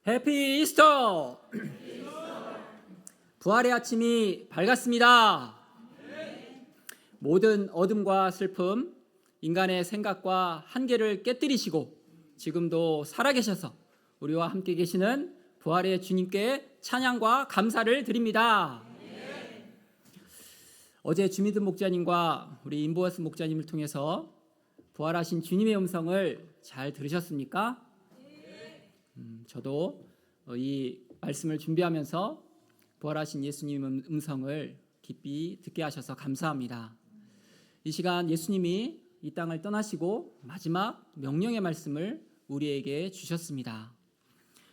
해피 이스터! 부활의 아침이 밝았습니다. 모든 어둠과 슬픔, 인간의 생각과 한계를 깨뜨리시고 지금도 살아계셔서 우리와 함께 계시는 부활의 주님께 찬양과 감사를 드립니다. 어제 주미든 목자님과 우리 임보아스 목자님을 통해서 부활하신 주님의 음성을 잘 들으셨습니까? 저도 이 말씀을 준비하면서 부활하신 예수님의 음성을 깊이 듣게 하셔서 감사합니다. 이 시간 예수님이 이 땅을 떠나시고 마지막 명령의 말씀을 우리에게 주셨습니다.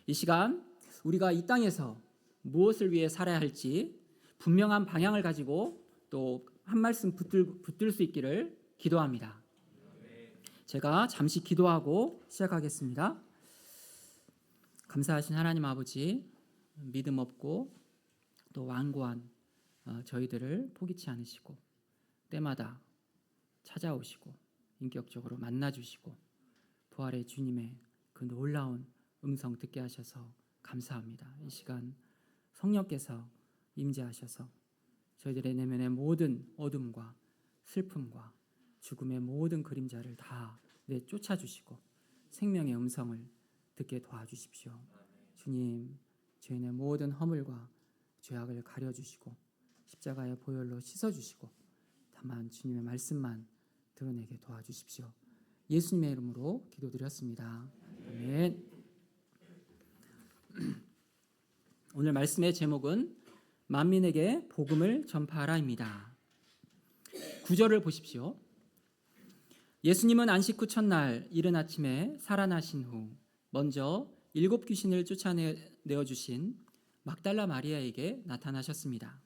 이 시간 우리가 이 땅에서 무엇을 위해 살아야 할지 분명한 방향을 가지고 또 한 말씀 붙들 수 있기를 기도합니다. 제가 잠시 기도하고 시작하겠습니다. 감사하신 하나님 아버지, 믿음 없고 또 완고한 저희들을 포기치 않으시고 때마다 찾아오시고 인격적으로 만나주시고 부활의 주님의 그 놀라운 음성 듣게 하셔서 감사합니다. 이 시간 성령께서 임재하셔서 저희들의 내면의 모든 어둠과 슬픔과 죽음의 모든 그림자를 다 내쫓아주시고 생명의 음성을 듣게 도와주십시오. 주님, 죄인의 모든 허물과 죄악을 가려주시고 십자가의 보혈로 씻어주시고 다만 주님의 말씀만 드러내게 도와주십시오. 예수님의 이름으로 기도드렸습니다. 아멘. 오늘 말씀의 제목은 만민에게 복음을 전파하라입니다. 9절을 보십시오. 예수님은 안식 후 첫날 이른 아침에 살아나신 후 먼저 7 귀신을 쫓아내어 주신 막달라 마리아에게 나타나셨습니다.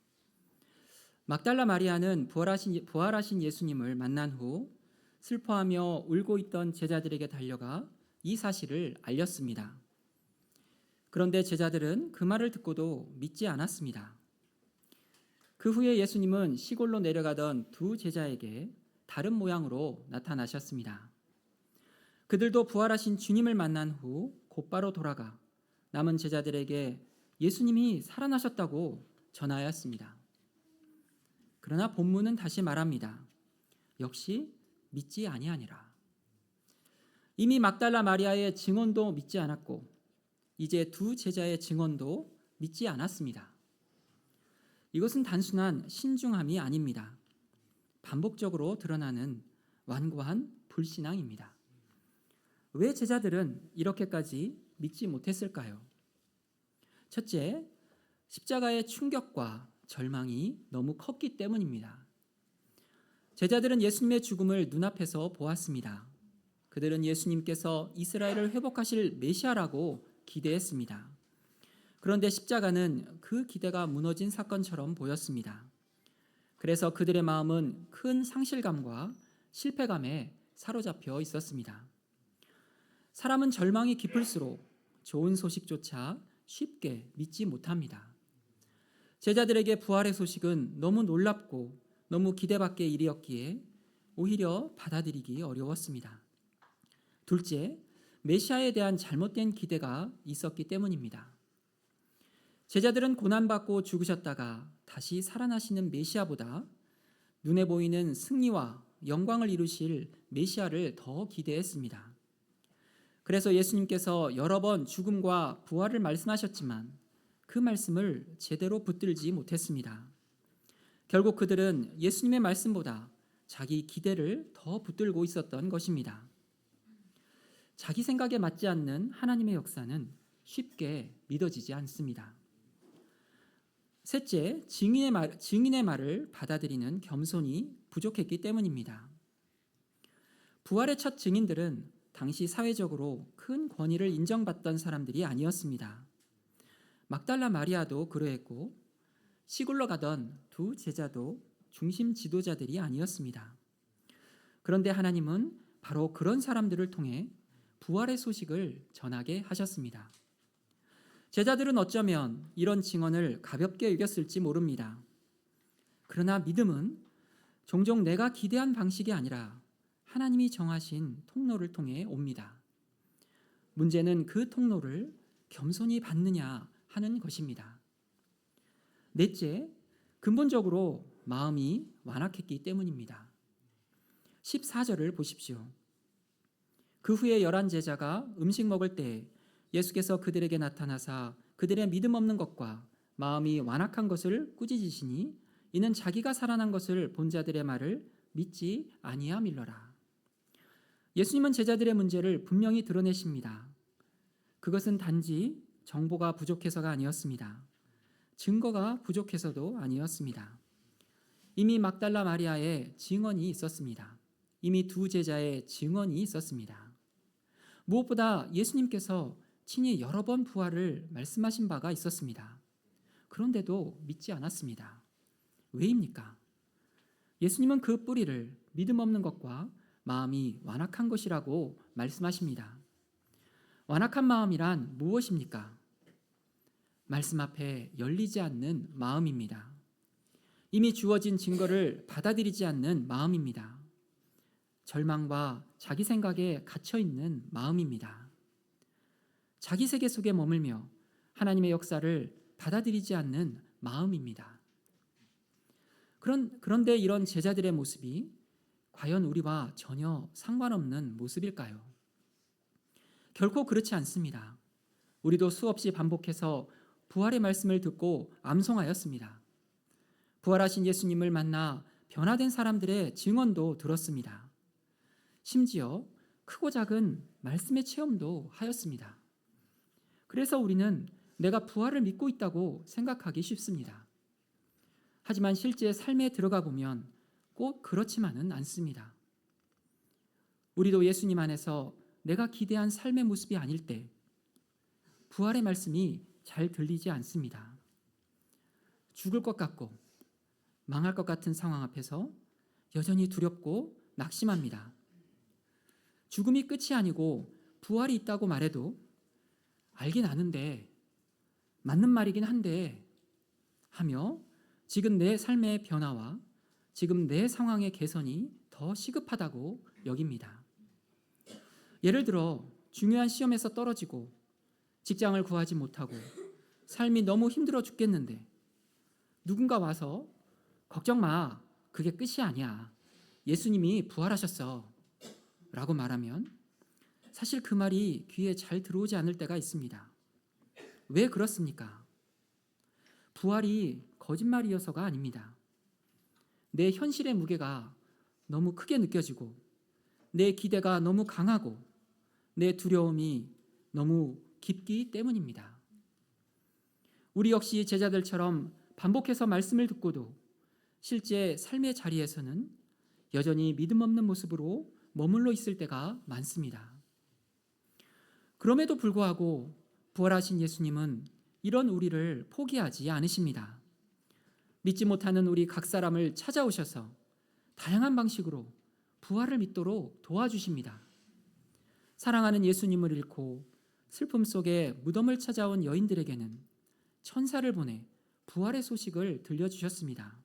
막달라 마리아는 부활하신 예수님을 만난 후 슬퍼하며 울고 있던 제자들에게 달려가 이 사실을 알렸습니다. 그런데 제자들은 그 말을 듣고도 믿지 않았습니다. 그 후에 예수님은 시골로 내려가던 두 제자에게 다른 모양으로 나타나셨습니다. 그들도 부활하신 주님을 만난 후 곧바로 돌아가 남은 제자들에게 예수님이 살아나셨다고 전하였습니다. 그러나 본문은 다시 말합니다. 역시 믿지 아니하니라. 이미 막달라 마리아의 증언도 믿지 않았고 이제 두 제자의 증언도 믿지 않았습니다. 이것은 단순한 신중함이 아닙니다. 반복적으로 드러나는 완고한 불신앙입니다. 왜 제자들은 이렇게까지 믿지 못했을까요? 첫째, 십자가의 충격과 절망이 너무 컸기 때문입니다. 제자들은 예수님의 죽음을 눈앞에서 보았습니다. 그들은 예수님께서 이스라엘을 회복하실 메시아라고 기대했습니다. 그런데 십자가는 그 기대가 무너진 사건처럼 보였습니다. 그래서 그들의 마음은 큰 상실감과 실패감에 사로잡혀 있었습니다. 사람은 절망이 깊을수록 좋은 소식조차 쉽게 믿지 못합니다. 제자들에게 부활의 소식은 너무 놀랍고 너무 기대밖의 일이었기에 오히려 받아들이기 어려웠습니다. 둘째, 메시아에 대한 잘못된 기대가 있었기 때문입니다. 제자들은 고난받고 죽으셨다가 다시 살아나시는 메시아보다 눈에 보이는 승리와 영광을 이루실 메시아를 더 기대했습니다. 그래서 예수님께서 여러 번 죽음과 부활을 말씀하셨지만 그 말씀을 제대로 붙들지 못했습니다. 결국 그들은 예수님의 말씀보다 자기 기대를 더 붙들고 있었던 것입니다. 자기 생각에 맞지 않는 하나님의 역사는 쉽게 믿어지지 않습니다. 셋째, 증인의 말을 받아들이는 겸손이 부족했기 때문입니다. 부활의 첫 증인들은 당시 사회적으로 큰 권위를 인정받던 사람들이 아니었습니다. 막달라 마리아도 그러했고 시골로 가던 두 제자도 중심 지도자들이 아니었습니다. 그런데 하나님은 바로 그런 사람들을 통해 부활의 소식을 전하게 하셨습니다. 제자들은 어쩌면 이런 증언을 가볍게 여겼을지 모릅니다. 그러나 믿음은 종종 내가 기대한 방식이 아니라 하나님이 정하신 통로를 통해 옵니다. 문제는 그 통로를 겸손히 받느냐 하는 것입니다. 넷째, 근본적으로 마음이 완악했기 때문입니다. 14절을 보십시오. 그 후에 11 제자가 음식 먹을 때 예수께서 그들에게 나타나사 그들의 믿음 없는 것과 마음이 완악한 것을 꾸짖으시니 이는 자기가 살아난 것을 본 자들의 말을 믿지 아니함일러라. 예수님은 제자들의 문제를 분명히 드러내십니다. 그것은 단지 정보가 부족해서가 아니었습니다. 증거가 부족해서도 아니었습니다. 이미 막달라 마리아의 증언이 있었습니다. 이미 두 제자의 증언이 있었습니다. 무엇보다 예수님께서 친히 여러 번 부활을 말씀하신 바가 있었습니다. 그런데도 믿지 않았습니다. 왜입니까? 예수님은 그 뿌리를 믿음 없는 것과 마음이 완악한 것이라고 말씀하십니다. 완악한 마음이란 무엇입니까? 말씀 앞에 열리지 않는 마음입니다. 이미 주어진 증거를 받아들이지 않는 마음입니다. 절망과 자기 생각에 갇혀 있는 마음입니다. 자기 세계 속에 머물며 하나님의 역사를 받아들이지 않는 마음입니다. 그런데 이런 제자들의 모습이 과연 우리와 전혀 상관없는 모습일까요? 결코 그렇지 않습니다. 우리도 수없이 반복해서 부활의 말씀을 듣고 암송하였습니다. 부활하신 예수님을 만나 변화된 사람들의 증언도 들었습니다. 심지어 크고 작은 말씀의 체험도 하였습니다. 그래서 우리는 내가 부활을 믿고 있다고 생각하기 쉽습니다. 하지만 실제 삶에 들어가 보면 꼭 그렇지만은 않습니다. 우리도 예수님 안에서 내가 기대한 삶의 모습이 아닐 때 부활의 말씀이 잘 들리지 않습니다. 죽을 것 같고 망할 것 같은 상황 앞에서 여전히 두렵고 낙심합니다. 죽음이 끝이 아니고 부활이 있다고 말해도 알긴 아는데 맞는 말이긴 한데 하며 지금 내 삶의 변화와 지금 내 상황의 개선이 더 시급하다고 여깁니다. 예를 들어 중요한 시험에서 떨어지고 직장을 구하지 못하고 삶이 너무 힘들어 죽겠는데 누군가 와서 걱정 마, 그게 끝이 아니야. 예수님이 부활하셨어 라고 말하면 사실 그 말이 귀에 잘 들어오지 않을 때가 있습니다. 왜 그렇습니까? 부활이 거짓말이어서가 아닙니다. 내 현실의 무게가 너무 크게 느껴지고 내 기대가 너무 강하고 내 두려움이 너무 깊기 때문입니다. 우리 역시 제자들처럼 반복해서 말씀을 듣고도 실제 삶의 자리에서는 여전히 믿음 없는 모습으로 머물러 있을 때가 많습니다. 그럼에도 불구하고 부활하신 예수님은 이런 우리를 포기하지 않으십니다. 믿지 못하는 우리 각 사람을 찾아오셔서 다양한 방식으로 부활을 믿도록 도와주십니다. 사랑하는 예수님을 잃고 슬픔 속에 무덤을 찾아온 여인들에게는 천사를 보내 부활의 소식을 들려주셨습니다.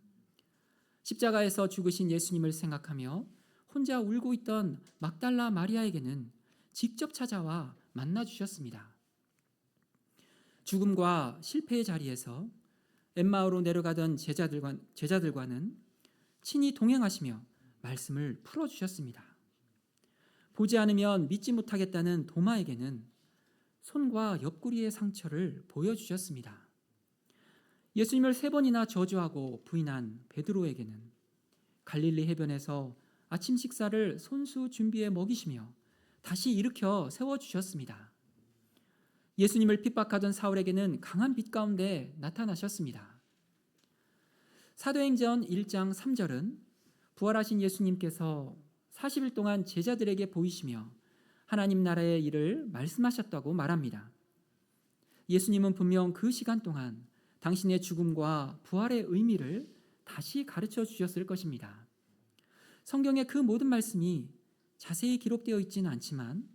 십자가에서 죽으신 예수님을 생각하며 혼자 울고 있던 막달라 마리아에게는 직접 찾아와 만나주셨습니다. 죽음과 실패의 자리에서 엠마오로 내려가던 제자들과는 친히 동행하시며 말씀을 풀어주셨습니다. 보지 않으면 믿지 못하겠다는 도마에게는 손과 옆구리의 상처를 보여주셨습니다. 예수님을 3번이나 저주하고 부인한 베드로에게는 갈릴리 해변에서 아침 식사를 손수 준비해 먹이시며 다시 일으켜 세워주셨습니다. 예수님을 핍박하던 사울에게는 강한 빛 가운데 나타나셨습니다. 사도행전 1장 3절은 부활하신 예수님께서 40일 동안 제자들에게 보이시며 하나님 나라의 일을 말씀하셨다고 말합니다. 예수님은 분명 그 시간 동안 당신의 죽음과 부활의 의미를 다시 가르쳐 주셨을 것입니다. 성경의 그 모든 말씀이 자세히 기록되어 있지는 않지만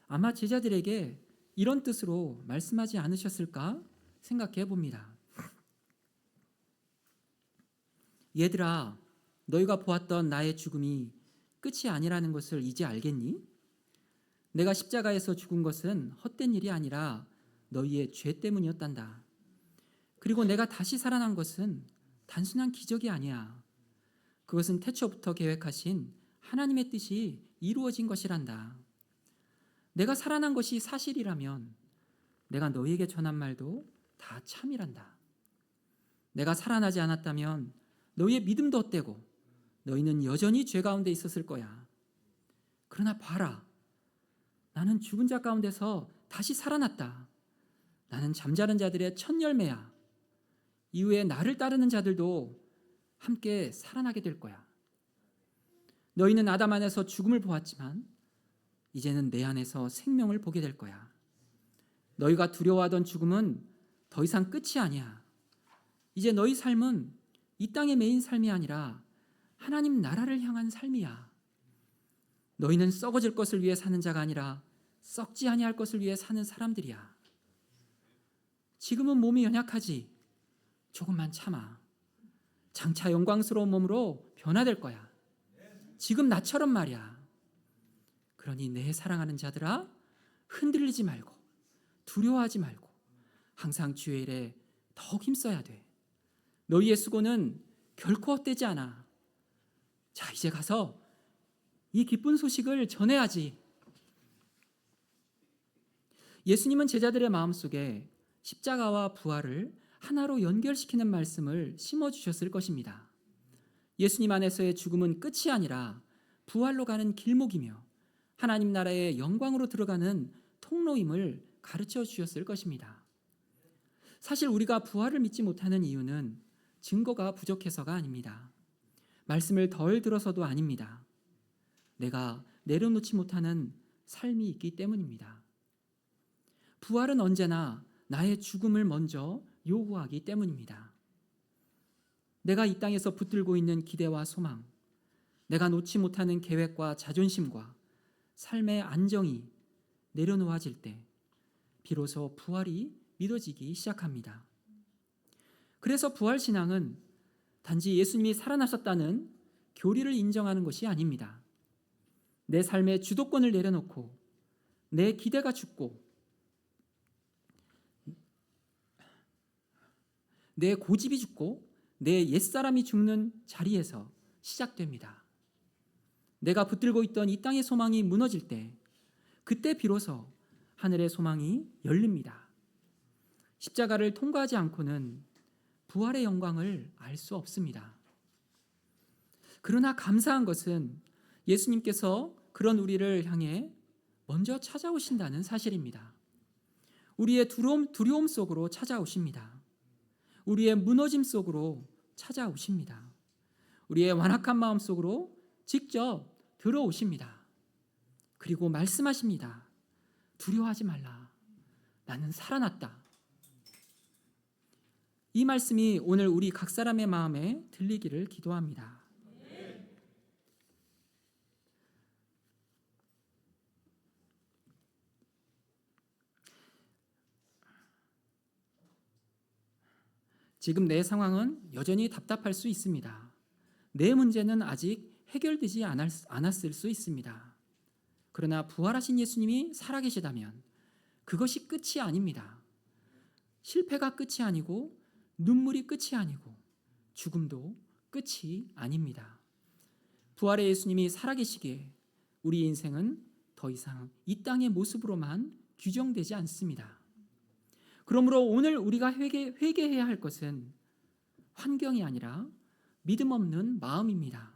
아마 제자들에게 이런 뜻으로 말씀하지 않으셨을까 생각해 봅니다. 얘들아, 너희가 보았던 나의 죽음이 끝이 아니라는 것을 이제 알겠니? 내가 십자가에서 죽은 것은 헛된 일이 아니라 너희의 죄 때문이었단다. 그리고 내가 다시 살아난 것은 단순한 기적이 아니야. 그것은 태초부터 계획하신 하나님의 뜻이 이루어진 것이란다. 내가 살아난 것이 사실이라면 내가 너희에게 전한 말도 다 참이란다. 내가 살아나지 않았다면 너희의 믿음도 헛되고 너희는 여전히 죄 가운데 있었을 거야. 그러나 봐라. 나는 죽은 자 가운데서 다시 살아났다. 나는 잠자는 자들의 첫 열매야. 이후에 나를 따르는 자들도 함께 살아나게 될 거야. 너희는 아담 안에서 죽음을 보았지만 이제는 내 안에서 생명을 보게 될 거야. 너희가 두려워하던 죽음은 더 이상 끝이 아니야. 이제 너희 삶은 이 땅에 매인 삶이 아니라 하나님 나라를 향한 삶이야. 너희는 썩어질 것을 위해 사는 자가 아니라 썩지 아니할 것을 위해 사는 사람들이야. 지금은 몸이 연약하지. 조금만 참아. 장차 영광스러운 몸으로 변화될 거야. 지금 나처럼 말이야. 그러니 내 사랑하는 자들아, 흔들리지 말고 두려워하지 말고 항상 주의 일에 더욱 힘써야 돼. 너희의 수고는 결코 헛되지 않아. 자, 이제 가서 이 기쁜 소식을 전해야지. 예수님은 제자들의 마음속에 십자가와 부활을 하나로 연결시키는 말씀을 심어주셨을 것입니다. 예수님 안에서의 죽음은 끝이 아니라 부활로 가는 길목이며 하나님 나라의 영광으로 들어가는 통로임을 가르쳐 주셨을 것입니다. 사실 우리가 부활을 믿지 못하는 이유는 증거가 부족해서가 아닙니다. 말씀을 덜 들어서도 아닙니다. 내가 내려놓지 못하는 삶이 있기 때문입니다. 부활은 언제나 나의 죽음을 먼저 요구하기 때문입니다. 내가 이 땅에서 붙들고 있는 기대와 소망, 내가 놓지 못하는 계획과 자존심과 삶의 안정이 내려놓아질 때 비로소 부활이 믿어지기 시작합니다. 그래서 부활신앙은 단지 예수님이 살아나셨다는 교리를 인정하는 것이 아닙니다. 내 삶의 주도권을 내려놓고 내 기대가 죽고 내 고집이 죽고 내 옛사람이 죽는 자리에서 시작됩니다. 내가 붙들고 있던 이 땅의 소망이 무너질 때 그때 비로소 하늘의 소망이 열립니다. 십자가를 통과하지 않고는 부활의 영광을 알 수 없습니다. 그러나 감사한 것은 예수님께서 그런 우리를 향해 먼저 찾아오신다는 사실입니다. 우리의 두려움 속으로 찾아오십니다. 우리의 무너짐 속으로 찾아오십니다. 우리의 완악한 마음 속으로 직접 들어오십니다. 그리고 말씀하십니다. 두려워하지 말라. 나는 살아났다. 이 말씀이 오늘 우리 각 사람의 마음에 들리기를 기도합니다. 지금 내 상황은 여전히 답답할 수 있습니다. 내 문제는 아직 해결되지 않았을 수 있습니다. 그러나 부활하신 예수님이 살아계시다면 그것이 끝이 아닙니다. 실패가 끝이 아니고 눈물이 끝이 아니고 죽음도 끝이 아닙니다. 부활의 예수님이 살아계시기에 우리 인생은 더 이상 이 땅의 모습으로만 규정되지 않습니다. 그러므로 오늘 우리가 회개해야 할 것은 환경이 아니라 믿음 없는 마음입니다.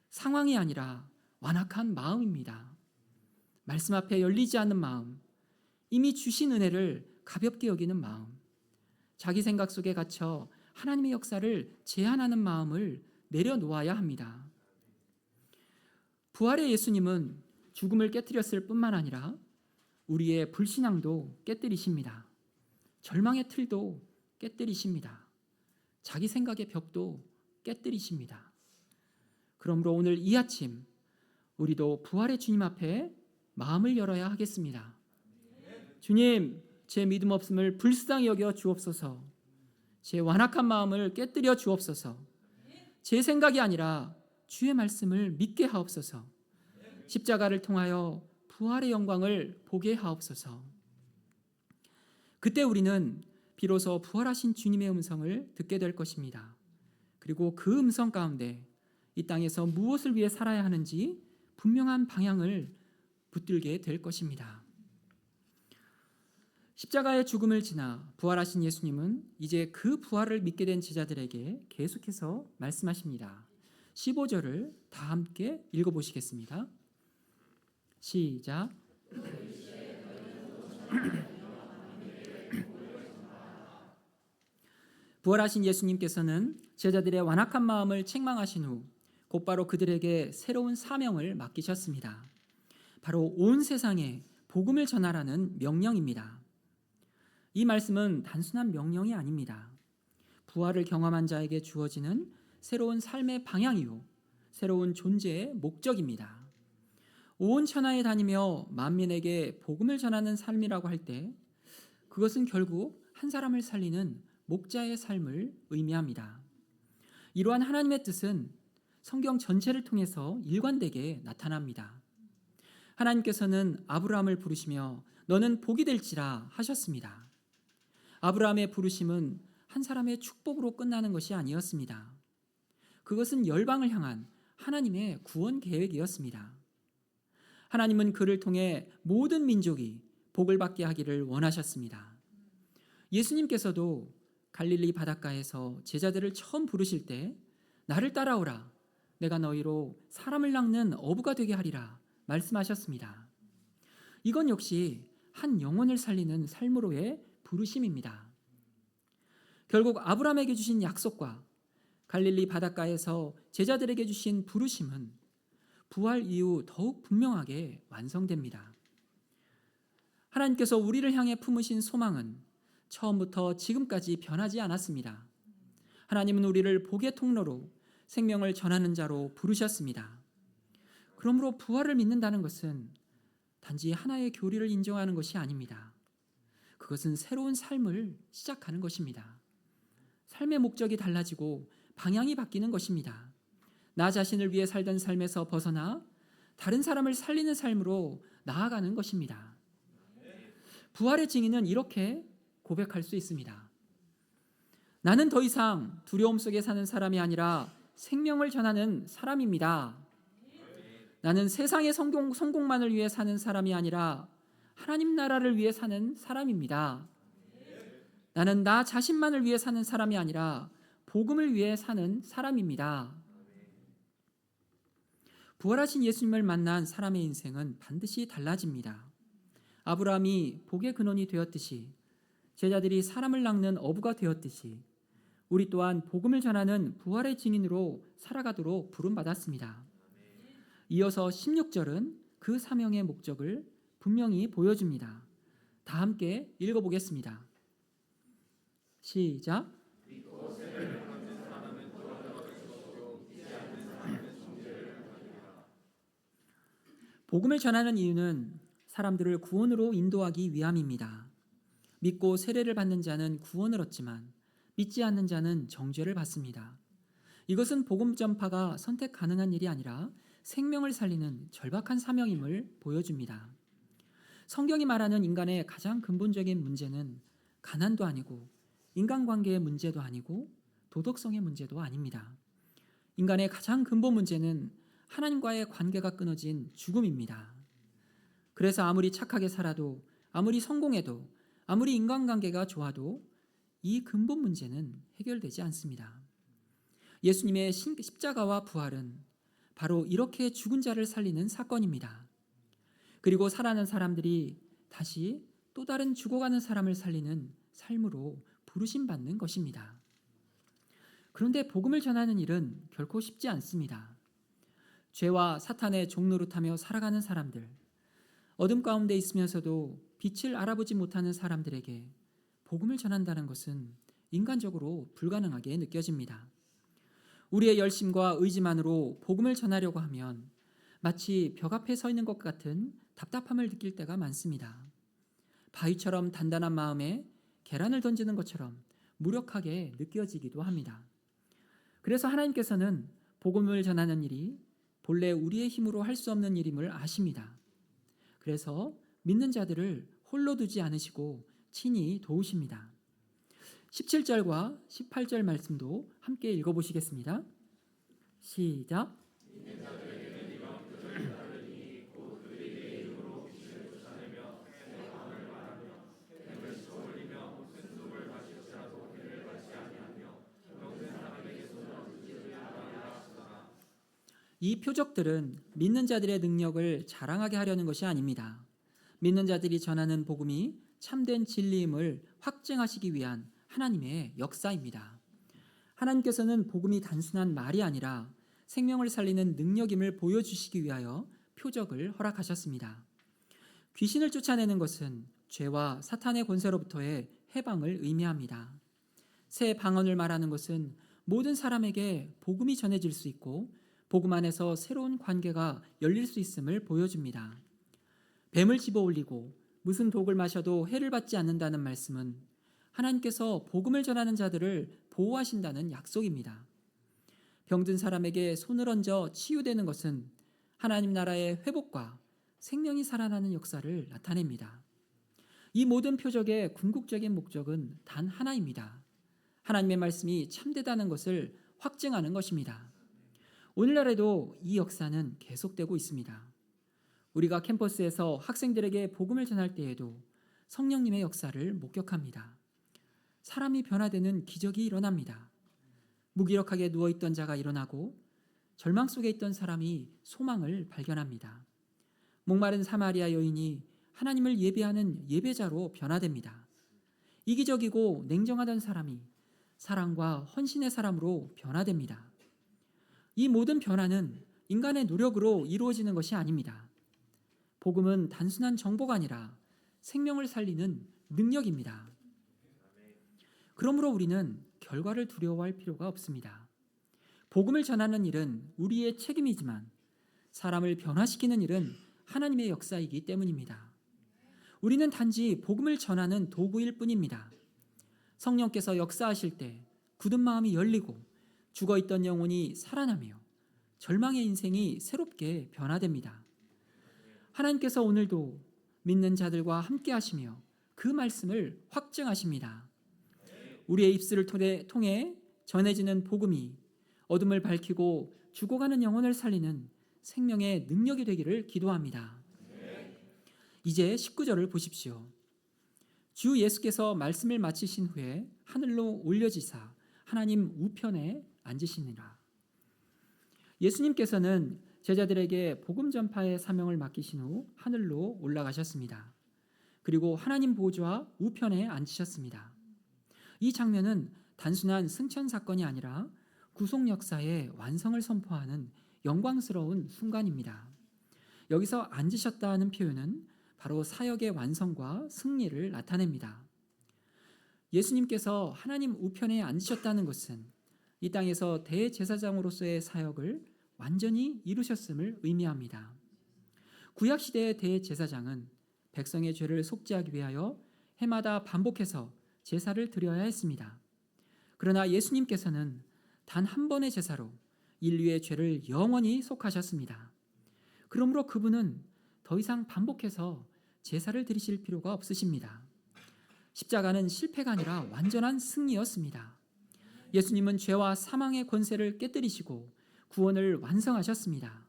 상황이 아니라 완악한 마음입니다. 말씀 앞에 열리지 않는 마음, 이미 주신 은혜를 가볍게 여기는 마음, 자기 생각 속에 갇혀 하나님의 역사를 제한하는 마음을 내려놓아야 합니다. 부활의 예수님은 죽음을 깨뜨렸을 뿐만 아니라 우리의 불신앙도 깨뜨리십니다. 절망의 틀도 깨뜨리십니다. 자기 생각의 벽도 깨뜨리십니다. 그러므로 오늘 이 아침 우리도 부활의 주님 앞에 마음을 열어야 하겠습니다. 주님, 제 믿음 없음을 불쌍히 여겨 주옵소서. 제 완악한 마음을 깨뜨려 주옵소서. 제 생각이 아니라 주의 말씀을 믿게 하옵소서. 십자가를 통하여 부활의 영광을 보게 하옵소서. 그때 우리는 비로소 부활하신 주님의 음성을 듣게 될 것입니다. 그리고 그 음성 가운데 이 땅에서 무엇을 위해 살아야 하는지 분명한 방향을 붙들게 될 것입니다. 십자가의 죽음을 지나 부활하신 예수님은 이제 그 부활을 믿게 된 제자들에게 계속해서 말씀하십니다. 15절을 다 함께 읽어보시겠습니다. 시작. 부활하신 예수님께서는 제자들의 완악한 마음을 책망하신 후 곧바로 그들에게 새로운 사명을 맡기셨습니다. 바로 온 세상에 복음을 전하라는 명령입니다. 이 말씀은 단순한 명령이 아닙니다. 부활을 경험한 자에게 주어지는 새로운 삶의 방향이요, 새로운 존재의 목적입니다. 온 천하에 다니며 만민에게 복음을 전하는 삶이라고 할 때 그것은 결국 한 사람을 살리는 목자의 삶을 의미합니다. 이러한 하나님의 뜻은 성경 전체를 통해서 일관되게 나타납니다. 하나님께서는 아브라함을 부르시며 너는 복이 될지라 하셨습니다. 아브라함의 부르심은 한 사람의 축복으로 끝나는 것이 아니었습니다. 그것은 열방을 향한 하나님의 구원 계획이었습니다. 하나님은 그를 통해 모든 민족이 복을 받게 하기를 원하셨습니다. 예수님께서도 갈릴리 바닷가에서 제자들을 처음 부르실 때 나를 따라오라, 내가 너희로 사람을 낚는 어부가 되게 하리라 말씀하셨습니다. 이건 역시 한 영혼을 살리는 삶으로의 부르심입니다. 결국 아브라함에게 주신 약속과 갈릴리 바닷가에서 제자들에게 주신 부르심은 부활 이후 더욱 분명하게 완성됩니다. 하나님께서 우리를 향해 품으신 소망은 처음부터 지금까지 변하지 않았습니다. 하나님은 우리를 복의 통로로 생명을 전하는 자로 부르셨습니다. 그러므로 부활을 믿는다는 것은 단지 하나의 교리를 인정하는 것이 아닙니다. 그것은 새로운 삶을 시작하는 것입니다. 삶의 목적이 달라지고 방향이 바뀌는 것입니다. 나 자신을 위해 살던 삶에서 벗어나 다른 사람을 살리는 삶으로 나아가는 것입니다. 부활의 증인은 이렇게 고백할 수 있습니다. 나는 더 이상 두려움 속에 사는 사람이 아니라 생명을 전하는 사람입니다. 나는 세상의 성공만을 위해 사는 사람이 아니라 하나님 나라를 위해 사는 사람입니다. 나는 나 자신만을 위해 사는 사람이 아니라 복음을 위해 사는 사람입니다. 부활하신 예수님을 만난 사람의 인생은 반드시 달라집니다. 아브라함이 복의 근원이 되었듯이, 제자들이 사람을 낚는 어부가 되었듯이 우리 또한 복음을 전하는 부활의 증인으로 살아가도록 부름받았습니다. 이어서 16절은 그 사명의 목적을 분명히 보여줍니다. 다 함께 읽어보겠습니다. 시작. 복음을 전하는 이유는 사람들을 구원으로 인도하기 위함입니다. 믿고 세례를 받는 자는 구원을 얻지만 믿지 않는 자는 정죄를 받습니다. 이것은 복음 전파가 선택 가능한 일이 아니라 생명을 살리는 절박한 사명임을 보여줍니다. 성경이 말하는 인간의 가장 근본적인 문제는 가난도 아니고 인간관계의 문제도 아니고 도덕성의 문제도 아닙니다. 인간의 가장 근본 문제는 하나님과의 관계가 끊어진 죽음입니다. 그래서 아무리 착하게 살아도, 아무리 성공해도, 아무리 인간관계가 좋아도 이 근본 문제는 해결되지 않습니다. 예수님의 십자가와 부활은 바로 이렇게 죽은 자를 살리는 사건입니다. 그리고 살아난 사람들이 다시 또 다른 죽어가는 사람을 살리는 삶으로 부르심받는 것입니다. 그런데 복음을 전하는 일은 결코 쉽지 않습니다. 죄와 사탄의 종노릇하며 살아가는 사람들, 어둠 가운데 있으면서도 빛을 알아보지 못하는 사람들에게 복음을 전한다는 것은 인간적으로 불가능하게 느껴집니다. 우리의 열심과 의지만으로 복음을 전하려고 하면 마치 벽 앞에 서 있는 것 같은 답답함을 느낄 때가 많습니다. 바위처럼 단단한 마음에 계란을 던지는 것처럼 무력하게 느껴지기도 합니다. 그래서 하나님께서는 복음을 전하는 일이 본래 우리의 힘으로 할 수 없는 일임을 아십니다. 그래서 믿는 자들을 홀로 두지 않으시고 친히 도우십니다. 17절과 18절 말씀도 함께 읽어보시겠습니다. 시작. 이 표적들은 믿는 자들의 능력을 자랑하게 하려는 것이 아닙니다. 믿는 자들이 전하는 복음이 참된 진리임을 확증하시기 위한 하나님의 역사입니다. 하나님께서는 복음이 단순한 말이 아니라 생명을 살리는 능력임을 보여주시기 위하여 표적을 허락하셨습니다. 귀신을 쫓아내는 것은 죄와 사탄의 권세로부터의 해방을 의미합니다. 새 방언을 말하는 것은 모든 사람에게 복음이 전해질 수 있고 복음 안에서 새로운 관계가 열릴 수 있음을 보여줍니다. 뱀을 집어올리고 무슨 독을 마셔도 해를 받지 않는다는 말씀은 하나님께서 복음을 전하는 자들을 보호하신다는 약속입니다. 병든 사람에게 손을 얹어 치유되는 것은 하나님 나라의 회복과 생명이 살아나는 역사를 나타냅니다. 이 모든 표적의 궁극적인 목적은 단 하나입니다. 하나님의 말씀이 참되다는 것을 확증하는 것입니다. 오늘날에도 이 역사는 계속되고 있습니다. 우리가 캠퍼스에서 학생들에게 복음을 전할 때에도 성령님의 역사를 목격합니다. 사람이 변화되는 기적이 일어납니다. 무기력하게 누워있던 자가 일어나고 절망 속에 있던 사람이 소망을 발견합니다. 목마른 사마리아 여인이 하나님을 예배하는 예배자로 변화됩니다. 이기적이고 냉정하던 사람이 사랑과 헌신의 사람으로 변화됩니다. 이 모든 변화는 인간의 노력으로 이루어지는 것이 아닙니다. 복음은 단순한 정보가 아니라 생명을 살리는 능력입니다. 그러므로 우리는 결과를 두려워할 필요가 없습니다. 복음을 전하는 일은 우리의 책임이지만 사람을 변화시키는 일은 하나님의 역사이기 때문입니다. 우리는 단지 복음을 전하는 도구일 뿐입니다. 성령께서 역사하실 때 굳은 마음이 열리고 죽어있던 영혼이 살아나며 절망의 인생이 새롭게 변화됩니다. 하나님께서 오늘도 믿는 자들과 함께 하시며 그 말씀을 확증하십니다. 우리의 입술을 통해 전해지는 복음이 어둠을 밝히고 죽어가는 영혼을 살리는 생명의 능력이 되기를 기도합니다. 이제 19절을 보십시오. 주 예수께서 말씀을 마치신 후에 하늘로 올려지사 하나님 우편에 앉으시니라. 예수님께서는 제자들에게 복음 전파의 사명을 맡기신 후 하늘로 올라가셨습니다. 그리고 하나님 보좌 우편에 앉으셨습니다. 이 장면은 단순한 승천 사건이 아니라 구속 역사의 완성을 선포하는 영광스러운 순간입니다. 여기서 앉으셨다는 표현은 바로 사역의 완성과 승리를 나타냅니다. 예수님께서 하나님 우편에 앉으셨다는 것은 이 땅에서 대제사장으로서의 사역을 완전히 이루셨음을 의미합니다. 구약시대의 대제사장은 백성의 죄를 속죄하기 위하여 해마다 반복해서 제사를 드려야 했습니다. 그러나 예수님께서는 단 한 번의 제사로 인류의 죄를 영원히 속하셨습니다. 그러므로 그분은 더 이상 반복해서 제사를 드리실 필요가 없으십니다. 십자가는 실패가 아니라 완전한 승리였습니다. 예수님은 죄와 사망의 권세를 깨뜨리시고 구원을 완성하셨습니다.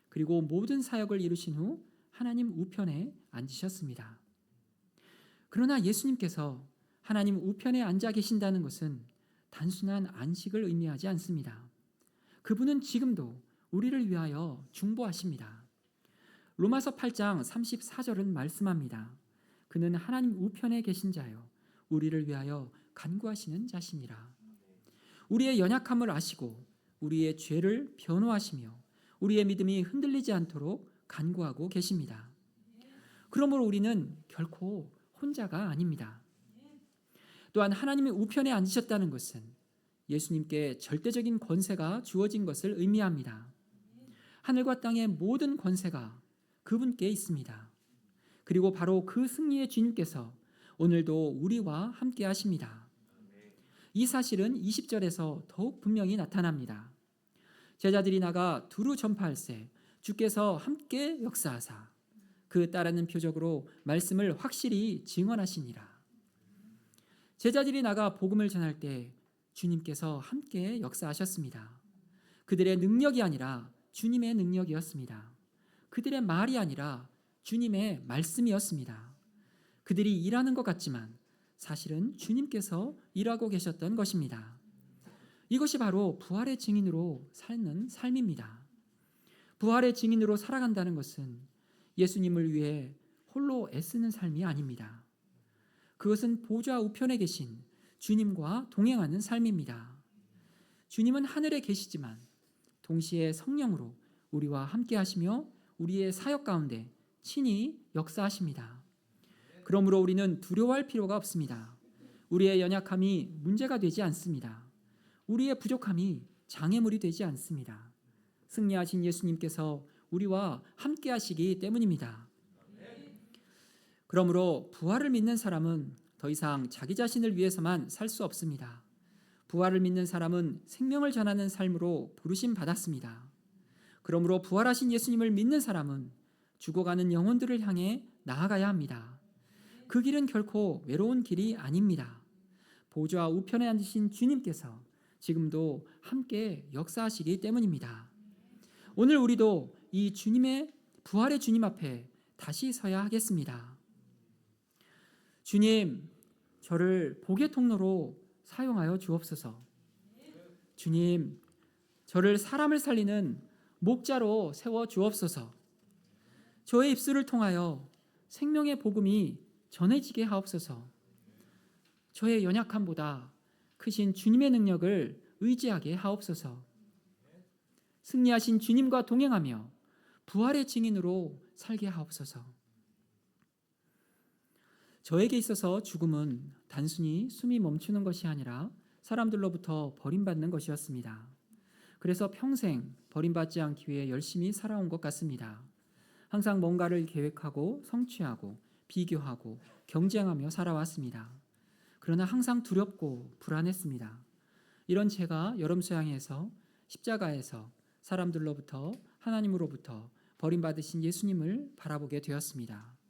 그리고 모든 사역을 이루신 후 하나님 우편에 앉으셨습니다. 그러나 예수님께서 하나님 우편에 앉아 계신다는 것은 단순한 안식을 의미하지 않습니다. 그분은 지금도 우리를 위하여 중보하십니다. 로마서 8장 34절은 말씀합니다. 그는 하나님 우편에 계신 자요 우리를 위하여 간구하시는 자시니라. 우리의 연약함을 아시고 우리의 죄를 변호하시며 우리의 믿음이 흔들리지 않도록 간구하고 계십니다. 그러므로 우리는 결코 혼자가 아닙니다. 또한 하나님의 우편에 앉으셨다는 것은 예수님께 절대적인 권세가 주어진 것을 의미합니다. 하늘과 땅의 모든 권세가 그분께 있습니다. 그리고 바로 그 승리의 주님께서 오늘도 우리와 함께 하십니다. 이 사실은 20절에서 더욱 분명히 나타납니다. 제자들이 나가 두루 전파할세 주께서 함께 역사하사 그 따르는 표적으로 말씀을 확실히 증언하시니라. 제자들이 나가 복음을 전할 때 주님께서 함께 역사하셨습니다. 그들의 능력이 아니라 주님의 능력이었습니다. 그들의 말이 아니라 주님의 말씀이었습니다. 그들이 일하는 것 같지만 사실은 주님께서 일하고 계셨던 것입니다. 이것이 바로 부활의 증인으로 사는 삶입니다. 부활의 증인으로 살아간다는 것은 예수님을 위해 홀로 애쓰는 삶이 아닙니다. 그것은 보좌 우편에 계신 주님과 동행하는 삶입니다. 주님은 하늘에 계시지만 동시에 성령으로 우리와 함께 하시며 우리의 사역 가운데 친히 역사하십니다. 그러므로 우리는 두려워할 필요가 없습니다. 우리의 연약함이 문제가 되지 않습니다. 우리의 부족함이 장애물이 되지 않습니다. 승리하신 예수님께서 우리와 함께 하시기 때문입니다. 그러므로 부활을 믿는 사람은 더 이상 자기 자신을 위해서만 살 수 없습니다. 부활을 믿는 사람은 생명을 전하는 삶으로 부르심 받았습니다. 그러므로 부활하신 예수님을 믿는 사람은 죽어가는 영혼들을 향해 나아가야 합니다. 그 길은 결코 외로운 길이 아닙니다. 보좌 우편에 앉으신 주님께서 지금도 함께 역사하시기 때문입니다. 오늘 우리도 이 주님의 부활의 주님 앞에 다시 서야 하겠습니다. 주님, 저를 복의 통로로 사용하여 주옵소서. 주님, 저를 사람을 살리는 목자로 세워 주옵소서. 저의 입술을 통하여 생명의 복음이 전해지게 하옵소서. 저의 연약함보다 크신 주님의 능력을 의지하게 하옵소서. 승리하신 주님과 동행하며 부활의 증인으로 살게 하옵소서. 저에게 있어서 죽음은 단순히 숨이 멈추는 것이 아니라 사람들로부터 버림받는 것이었습니다. 그래서 평생 버림받지 않기 위해 열심히 살아온 것 같습니다. 항상 뭔가를 계획하고 성취하고 비교하고 경쟁하며 살아왔습니다. 그러나 항상 두렵고 불안했습니다. 이런 제가 여름수양에서 십자가에서 사람들로부터 하나님으로부터 버림받으신 예수님을 바라보게 되었습니다.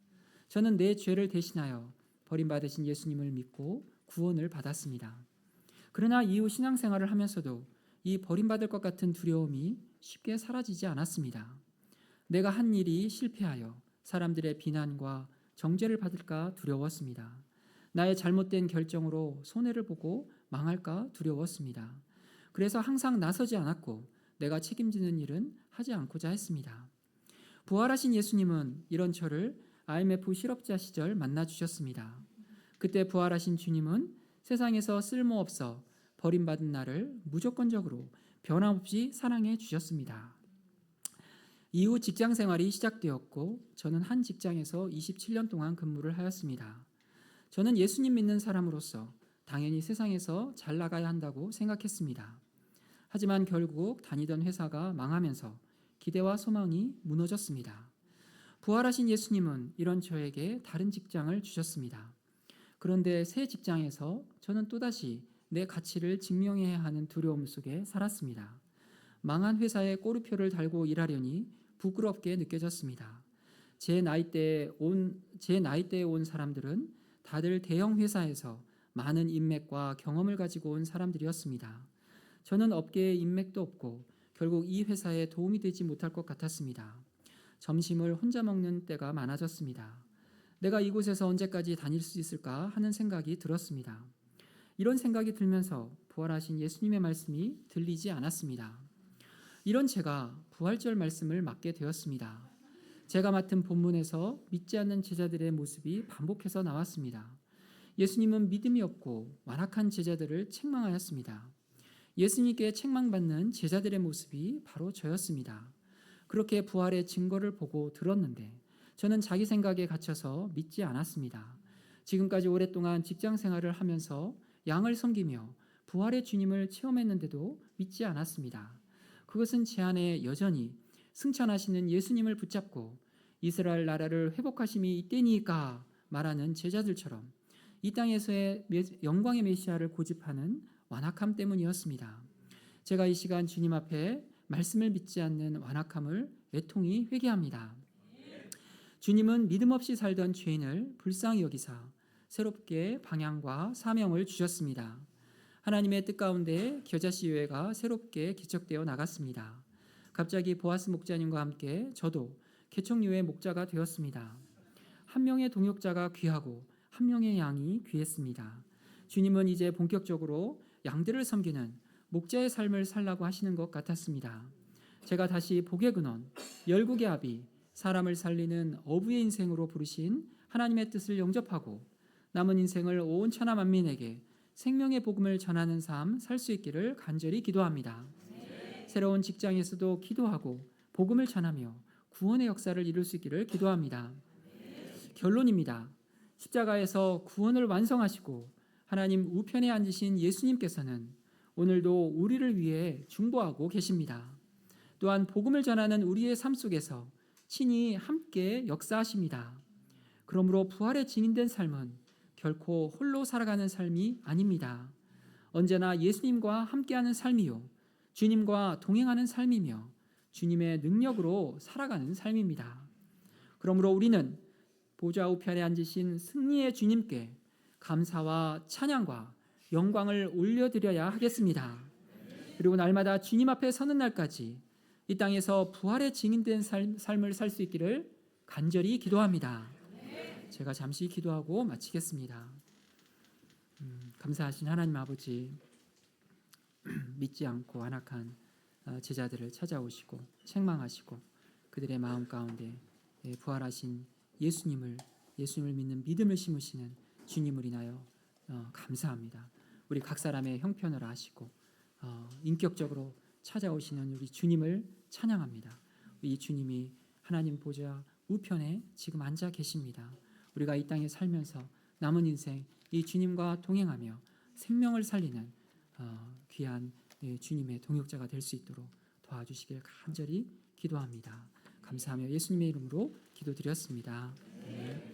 저는 내 죄를 대신하여 버림받으신 예수님을 믿고 구원을 받았습니다. 그러나 이후 신앙생활을 하면서도 이 버림받을 것 같은 두려움이 쉽게 사라지지 않았습니다. 내가 한 일이 실패하여 사람들의 비난과 정죄를 받을까 두려웠습니다. 나의 잘못된 결정으로 손해를 보고 망할까 두려웠습니다. 그래서 항상 나서지 않았고 내가 책임지는 일은 하지 않고자 했습니다. 부활하신 예수님은 이런 저를 IMF 실업자 시절 만나주셨습니다. 그때 부활하신 주님은 세상에서 쓸모없어 버림받은 나를 무조건적으로 변함없이 사랑해 주셨습니다. 이후 직장 생활이 시작되었고 저는 한 직장에서 27년 동안 근무를 하였습니다. 저는 예수님 믿는 사람으로서 당연히 세상에서 잘 나가야 한다고 생각했습니다. 하지만 결국 다니던 회사가 망하면서 기대와 소망이 무너졌습니다. 부활하신 예수님은 이런 저에게 다른 직장을 주셨습니다. 그런데 새 직장에서 저는 또다시 내 가치를 증명해야 하는 두려움 속에 살았습니다. 망한 회사에 꼬리표를 달고 일하려니 부끄럽게 느껴졌습니다. 제 나이대에 온 사람들은 다들 대형 회사에서 많은 인맥과 경험을 가지고 온 사람들이었습니다. 저는 업계에 인맥도 없고 결국 이 회사에 도움이 되지 못할 것 같았습니다. 점심을 혼자 먹는 때가 많아졌습니다. 내가 이곳에서 언제까지 다닐 수 있을까 하는 생각이 들었습니다. 이런 생각이 들면서 부활하신 예수님의 말씀이 들리지 않았습니다. 이런 제가 부활절 말씀을 맡게 되었습니다. 제가 맡은 본문에서 믿지 않는 제자들의 모습이 반복해서 나왔습니다. 예수님은 믿음이 없고 완악한 제자들을 책망하였습니다. 예수님께 책망받는 제자들의 모습이 바로 저였습니다. 그렇게 부활의 증거를 보고 들었는데 저는 자기 생각에 갇혀서 믿지 않았습니다. 지금까지 오랫동안 직장 생활을 하면서 양을 섬기며 부활의 주님을 체험했는데도 믿지 않았습니다. 그것은 제 안에 여전히 승천하시는 예수님을 붙잡고 이스라엘 나라를 회복하심이 이때니까 말하는 제자들처럼 이 땅에서의 영광의 메시아를 고집하는 완악함 때문이었습니다. 제가 이 시간 주님 앞에 말씀을 믿지 않는 완악함을 애통히 회개합니다. 주님은 믿음 없이 살던 죄인을 불쌍히 여기사 새롭게 방향과 사명을 주셨습니다. 하나님의 뜻 가운데 겨자씨 교회가 새롭게 개척되어 나갔습니다. 갑자기 보아스 목자님과 함께 저도 개척교회 목자가 되었습니다. 한 명의 동역자가 귀하고 한 명의 양이 귀했습니다. 주님은 이제 본격적으로 양들을 섬기는 목자의 삶을 살라고 하시는 것 같았습니다. 제가 다시 복의 근원, 열국의 아비, 사람을 살리는 어부의 인생으로 부르신 하나님의 뜻을 영접하고 남은 인생을 온 천하 만민에게 생명의 복음을 전하는 삶 살 수 있기를 간절히 기도합니다. 새로운 직장에서도 기도하고 복음을 전하며 구원의 역사를 이룰 수 있기를 기도합니다. 결론입니다. 십자가에서 구원을 완성하시고 하나님 우편에 앉으신 예수님께서는 오늘도 우리를 위해 중보하고 계십니다. 또한 복음을 전하는 우리의 삶 속에서 친히 함께 역사하십니다. 그러므로 부활의 증인된 삶은 결코 홀로 살아가는 삶이 아닙니다. 언제나 예수님과 함께하는 삶이요, 주님과 동행하는 삶이며 주님의 능력으로 살아가는 삶입니다. 그러므로 우리는 보좌 우편에 앉으신 승리의 주님께 감사와 찬양과 영광을 올려드려야 하겠습니다. 그리고 날마다 주님 앞에 서는 날까지 이 땅에서 부활의 증인된 삶을 살 수 있기를 간절히 기도합니다. 제가 잠시 기도하고 마치겠습니다. 감사하신 하나님 아버지, 믿지 않고 완악한 제자들을 찾아오시고 책망하시고 그들의 마음 가운데 부활하신 예수님을 믿는 믿음을 심으시는 주님을 인하여 감사합니다. 우리 각 사람의 형편을 아시고 인격적으로 찾아오시는 우리 주님을 찬양합니다. 이 주님이 하나님 보좌 우편에 지금 앉아 계십니다. 우리가 이 땅에 살면서 남은 인생 이 주님과 동행하며 생명을 살리는 귀한 주님의 동역자가 될 수 있도록 도와주시길 간절히 기도합니다. 감사하며 예수님의 이름으로 기도드렸습니다. 네.